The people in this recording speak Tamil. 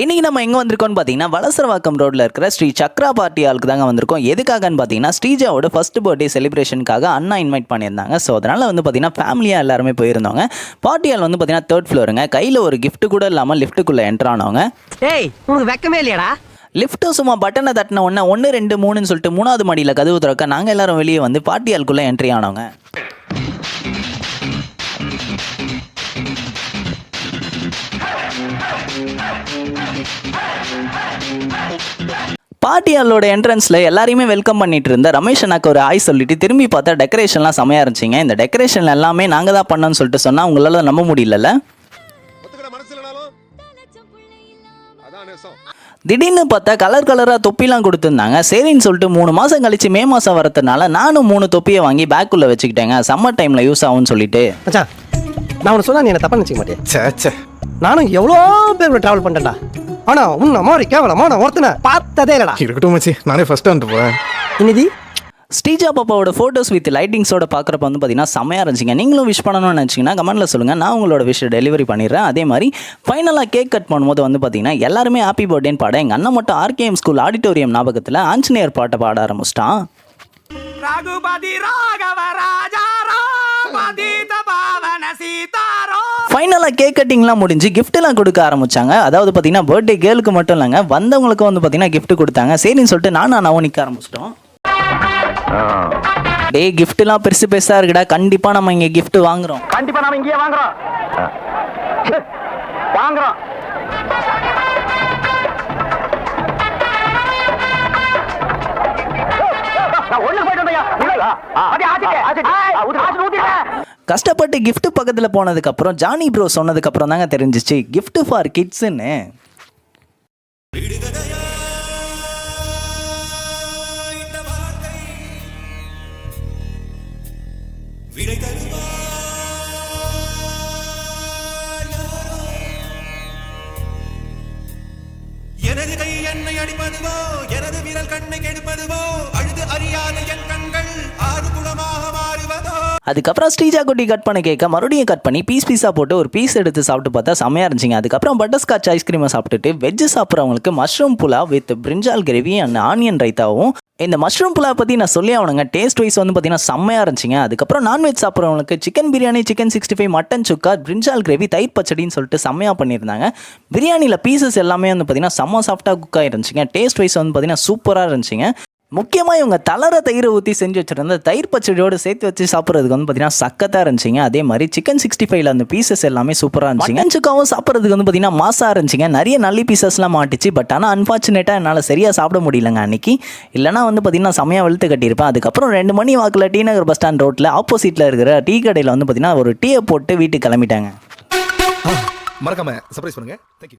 இன்றைக்கி நம்ம எங்கே வந்திருக்கோம்னு பார்த்தீங்கன்னா வலசரவாக்கம் ரோட்டில் இருக்கிற ஸ்ரீ சக்ரா பார்ட்டி ஹாலுக்கு தாங்க வந்திருக்கோம். எதுக்காகன்னு பார்த்தீங்கன்னா ஸ்ரீஜாவோட ஃபர்ஸ்ட் பர்த்டே செலிப்ரேஷனுக்காக அண்ணா இன்வைட் பண்ணியிருந்தாங்க. ஸோ அதனால் வந்து பார்த்தீங்கன்னா ஃபேமிலியாக எல்லாருமே போயிருந்தவங்க. பார்ட்டி ஹால் வந்து பார்த்தீங்கன்னா 3rd ஃப்ளோருங்க. கையில் ஒரு கிஃப்ட் கூட இல்லாமல் லிஃப்ட்டுக்குள்ளே என்ட்ரு ஆனவங்க. ஏய் உனக்கு வெக்கமே இல்லையாடா? லிஃப்ட்டு சும்மா பட்டனை தட்டின உடனே 1 2 3ன்னு சொல்லிட்டு 3வது மாடியில் கதவு திறக்க நாங்கள் எல்லாரும் வெளியே வந்து பார்ட்டி ஹாலுக்குள்ளே என்ட்ரி ஆனவங்க. பார்ட்டி ஹாலோட என்ட்ரன்ஸில் எல்லாரையுமே வெல்கம் பண்ணிட்டு இருந்த ரமேஷ் அண்ணாக்கு ஒரு ஆய் சொல்லிட்டு திரும்பி பார்த்தா டெக்கரேஷன்லாம் செமையாக இருந்துச்சுங்க. இந்த டெக்கரேஷன் எல்லாமே நாங்கள் தான் பண்ணோன்னு சொல்லிட்டு சொன்னால் உங்களால் நம்ப முடியல. திடீர்னு பார்த்தா கலராக தொப்பிலாம் கொடுத்துருந்தாங்க. சரின்னு சொல்லிட்டு 3 மாதம் கழிச்சு மே மாதம் வரதுனால நானும் 3 தொப்பியை வாங்கி பேக்குள்ளே வச்சுக்கிட்டேங்க. சம்மர் டைமில் யூஸ் ஆகும்னு சொல்லிட்டு. நான் உனக்கு சொன்னா நீ என்ன தப்பா நினைக்க மாட்டேன். நானும் எவ்வளோ பேர் டிராவல் பண்ணிட்டேன்டா. ஆனா உன்ன மாதிரி கேவலமா நான் ஒருத்தனை பார்த்ததே இல்லடா. இருக்கட்டும் மச்சி, நானே ஃபர்ஸ்ட் வந்துட்டு போறேன். இன்னிதி ஸ்ரீஜா பாப்பாவோட ஃபோட்டோஸ் வித் லைட்டிங்ஸோட பார்க்குறப்ப வந்து பார்த்தீங்கன்னா செம்மையாக இருந்துச்சுங்க. நீங்களும் விஷ் பண்ணணும்னு நினச்சிங்கன்னா கமெண்ட்டில் சொல்லுங்கள், நான் உங்களோட விஷ் டெலிவரி பண்ணிடுறேன். அதே மாதிரி ஃபைனலாக கேக் கட் பண்ணும்போது வந்து பார்த்தீங்கன்னா எல்லாருமே ஹாப்பி பர்த்டேன்னு பாட எங்கள் அண்ணன் மட்டும் ஆர்கேஎம் ஸ்கூல் ஆடிட்டோரியம் ஞாபகத்தில் ஆஞ்சநேயர் பாட்டை பாட ஆரம்பிச்சிட்டான். ஃபைனலாக கேக் கட்டிங்லாம் முடிஞ்சு கிஃப்ட்லாம் கொடுக்க ஆரம்பிச்சாங்க. அதாவது பார்த்தீங்கன்னா பர்த்டே கேர்ளுக்கு மட்டும் இல்லைங்க, வந்தவங்களுக்கும் வந்து பார்த்தீங்கன்னா கிஃப்ட் கொடுத்தாங்க. சரின்னு சொல்லிட்டு நானும் நிற்க ஆரம்பிச்சிட்டோம். டே கிஃப்ட்லாம் பெருசாக இருக்குடா, கண்டிப்பாக நம்ம இங்கே கிஃப்ட் வாங்குறோம். கண்டிப்பா நாம இங்கேயே வாங்குறோம். கஷ்டப்பட்டு கிஃப்ட் பக்கத்தில் போனதுக்கப்புறம் ஜானி ப்ரோ சொன்னதுக்கப்புறம் தாங்க தெரிஞ்சிச்சு கிஃப்ட் ஃபார் கிட்ஸ்ன்னு. எனது கை என்னை அடிப்பதுவோ, எனது விரல் கண்ணை கெடுப்பதுவோ, அழுது அறியாத என் கண்கள் ஆறு குளமாக மாறுவதோ. அதுக்கப்புறம் ஸ்ரீஜா குட்டி கட் பண்ண கேட்க மறுபடியும் கட் பண்ணி பீஸாக போட்டு ஒரு பீஸ் எடுத்து சாப்பிட்டு பார்த்தா செம்மையாக இருந்துச்சுங்க. அதுக்கப்புறம் பட்டர்ஸ்காட்ச் ஐஸ்கிரீமை சாப்பிட்டுட்டு வெஜ்ஜு சாப்பிட்றவங்களுக்கு mushroom pulao with brinjal gravy and onion ரைத்தாவும். இந்த மஷ்ரூம் புலாவ் பற்றி நான் சொல்லி ஆகணுங்க, டேஸ்ட் வைஸ் வந்து பார்த்தீங்கன்னா செம்மையாக இருந்துச்சுங்க. அதுக்கப்புறம் நான்வெஜ் சாப்பிட்றவங்களுக்கு chicken biryani, chicken 65, mutton chukka, brinjal gravy, தயிர் பச்சடின்னு சொல்லிட்டு செம்மையாக பண்ணியிருந்தாங்க. பிரியாணியில் பீசஸ் எல்லாமே வந்து பார்த்தீங்கன்னா செம்ம சாஃப்டாக குக் ஆகிருந்துச்சிங்க. டேஸ்ட் வைஸ் வந்து பார்த்தீங்கன்னா சூப்பராக இருந்துச்சுங்க. முக்கியமாக இவங்க தளர தயிரை ஊற்றி செஞ்சு வச்சுருந்த தயிர் பச்சடியோடு சேர்த்து வச்சு சாப்பிட்றதுக்கு வந்து பார்த்தீங்கன்னா சக்கத்தாக இருந்துச்சுங்க. அதே மாதிரி சிக்கன் 65ல் அந்த பீசஸ் எல்லாமே சூப்பராக இருந்துச்சுங்க. சுக்காவும் சாப்பிட்றதுக்கு வந்து பார்த்தீங்கன்னா மாசாக இருந்துச்சுங்க. நிறைய நல்லி பீசஸ்லாம் மாட்டிச்சு. பட் ஆனால் அன்ஃபார்ச்சுனேட்டாக என்னால் சரியாக சாப்பிட முடியலங்க அன்றைக்கி. இல்லைனா வந்து பார்த்தீங்கன்னா செம்மையாக வெளுத்து கட்டியிருப்பேன். அதுக்கப்புறம் 2 மணி வாக்கில் டி நகர் பஸ் ஸ்டாண்ட் ரோட்டில் ஆப்போசிட்டில் இருக்கிற டீ கடையில் வந்து பார்த்தீங்கன்னா ஒரு டீயை போட்டு வீட்டுக்கு கிளம்பிட்டாங்க. மறக்காம சர்ப்ரைஸ் பண்ணுங்க. தேங்க்யூ.